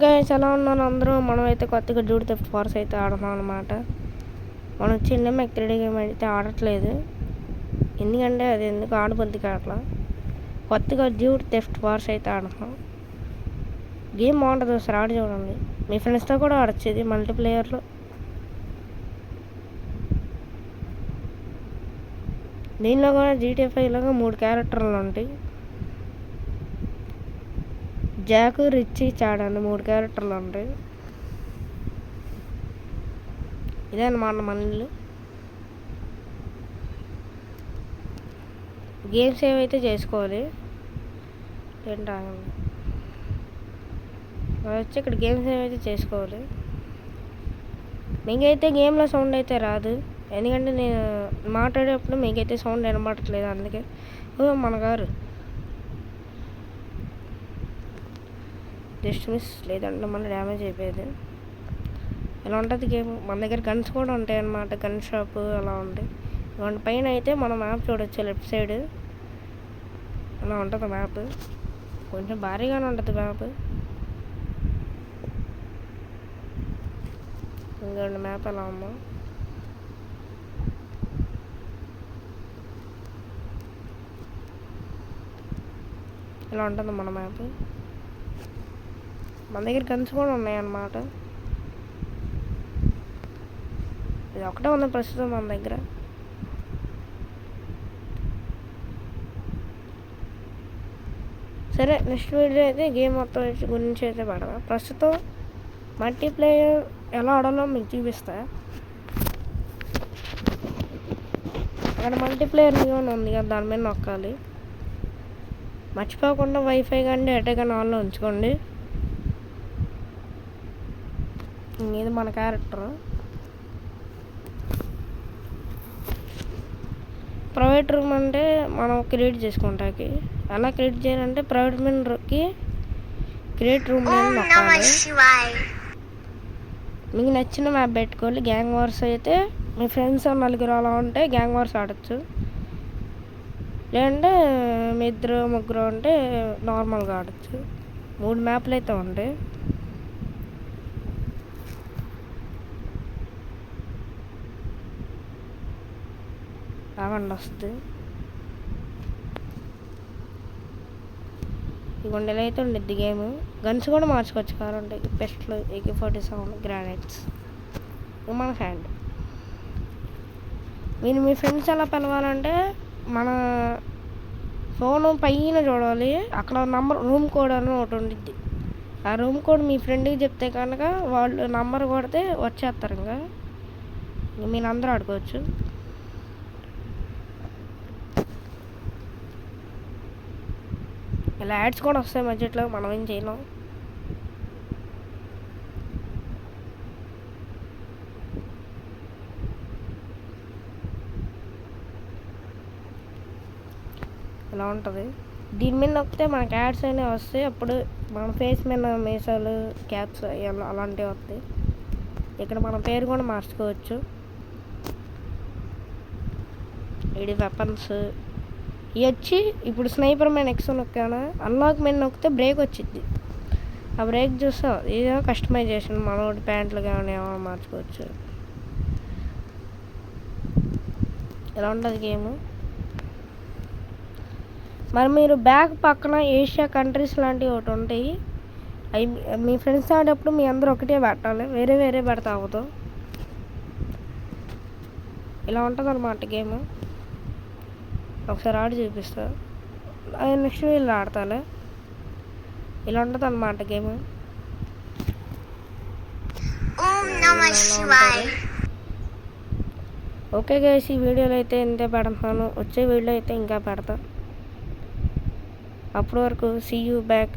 Guys ఎలా ఉన్నారు అందరూ? మనమైతే కొత్తగా జూడ్ థెఫ్ట్ ఫార్స్ అయితే ఆడుతున్నాం అనమాట. మనం చిన్న మెక్ 3D గేమ్ అయితే ఆడట్లేదు, ఎందుకంటే అది ఎందుకు ఆడబుద్ది కావట్లా. కొత్తగా జూడ్ థెఫ్ట్ ఫార్స్ అయితే ఆడుతున్నాం. గేమ్ బాగుంటుంది, ఒకసారి ఆడి చూడండి. మీ ఫ్రెండ్స్తో కూడా ఆడచ్చు, ఇది మల్టీప్లేయర్లో. దీనిలో కూడా GTA 5 3 క్యారెక్టర్లు ఉంటాయి. జాకు, రిచ్, చాడ్ అని 3 క్యారెక్టర్లు ఉంటాయి. ఇదే అన్నమాట మన ఇల్లు. గేమ్ సేవ్ అయితే చేసుకోవాలి. ఏంటా వచ్చి ఇక్కడ గేమ్ సేవ్ అయితే చేసుకోవాలి. మీకైతే గేమ్లో సౌండ్ అయితే రాదు, ఎందుకంటే నేను మాట్లాడేటప్పుడు మీకైతే సౌండ్ వినబడట్లేదు, అందుకే. మన గారు జస్ట్ మిస్, లేదంటే మన డ్యామేజ్ అయిపోయేది. ఇలా ఉంటుంది గేమ్. మన దగ్గర గన్స్ కూడా ఉంటాయి అన్నమాట, గన్ షాప్ అలా ఉంటాయి. ఇలాంటి పైన అయితే మనం మ్యాప్ చూడొచ్చు, లెఫ్ట్ సైడ్ అలా ఉంటుంది మ్యాప్. కొంచెం భారీగానే ఉంటుంది మ్యాప్. ఇంకోండి మ్యాప్ ఎలా ఉందో. ఇలా ఉంటుంది మన మ్యాప్. మన దగ్గర గన్స్ కూడా ఉన్నాయన్నమాట. ఇది ఒకటే ఉంది ప్రస్తుతం మన దగ్గర. సరే, నెక్స్ట్ వీడియో అయితే గేమ్ మొత్తం గురించి అయితే పడదా. ప్రస్తుతం మల్టీప్లేయర్ ఎలా ఆడాలో మీకు చూపిస్తా. అక్కడ మల్టీప్లేయర్ ఉంది కదా, దాని మీద నొక్కాలి. మర్చిపోకుండా వైఫై కానీ డేటా కానీ ఆన్లో ఉంచుకోండి. ఇది మన క్యారెక్టర్. ప్రైవేట్ రూమ్ అంటే మనం క్రియేట్ చేసుకుంటాకి. ఎలా క్రియేట్ చేయాలంటే ప్రైవేట్ మెంబర్కి క్రియేట్ రూమ్ నొక్కాలి. మీకు నచ్చిన మ్యాప్ పెట్టుకోవాలి. గ్యాంగ్ వార్స్ అయితే మీ ఫ్రెండ్స్ 4 అలా ఉంటే గ్యాంగ్ వార్స్ ఆడచ్చు, లేదంటే మీ 2 3 ఉంటే నార్మల్గా ఆడచ్చు. 3 మ్యాప్లు అయితే ఉంటాయి. రావండి వస్తుంది. ఈ గుండెలు అయితే ఉండిద్ది గేమ్. గన్స్ కూడా మార్చుకోవచ్చు కావాలంటే. పెస్ట్లు, AK-47, గ్రానైట్స్. మన హ్యాండ్. మీరు మీ ఫ్రెండ్స్ ఎలా పిలవాలంటే మన ఫోన్ పైన చూడాలి, అక్కడ నంబర్ రూమ్ కోడ్ అని ఒకటి ఉండిద్ది. ఆ రూమ్ కోడ్ మీ ఫ్రెండ్కి చెప్తే కనుక వాళ్ళు నంబర్ కొడితే వచ్చేస్తారు. ఇంకా మీరు అందరూ ఆడుకోవచ్చు. ఇలా యాడ్స్ కూడా వస్తాయి మధ్యలో, మనం ఏం చేయలేం. ఇలా ఉంటుంది. దీని మీద నొక్కితే మనకి యాడ్స్ అనేవి వస్తాయి. అప్పుడు మన ఫేస్ మీద మీసాలు, క్యాప్స్ అలాంటివి వస్తాయి. ఇక్కడ మన పేరు కూడా మార్చుకోవచ్చు. ఇది వెపన్స్. ఇవి వచ్చి ఇప్పుడు స్నైపర్ మీద నెక్స్ట్ నొక్కాను, అన్లాక్ మీద నొక్కితే బ్రేక్ వచ్చింది. ఆ బ్రేక్ చూస్తాం. ఇదేమో కస్టమైజేషన్, మనోడి ప్యాంట్లు కానీ ఏమో మార్చుకోవచ్చు. ఇలా ఉంటుంది గేమ్. మరి మీరు బ్యాక్ పక్కన ఏషియా కంట్రీస్ లాంటివి ఒకటి ఉంటాయి. అవి మీ ఫ్రెండ్స్ ఆడేటప్పుడు మీ అందరూ ఒకటే పెట్టాలి, వేరే వేరే పెడతా అవుతాం. ఇలా ఉంటుంది అన్నమాట గేమ్. ఒకసారి ఆడి చూపిస్తా, నెక్స్ట్ వీళ్ళు ఆడతాలే. ఇలా ఉంటుంది అన్నమాట గేమ్. ఓకే గైస్, ఈ వీడియోలో అయితే ఇంతే పెడుతున్నాను. వచ్చే వీడియో అయితే ఇంకా పెడతా. అప్పటి వరకు సీ యూ బ్యాక్.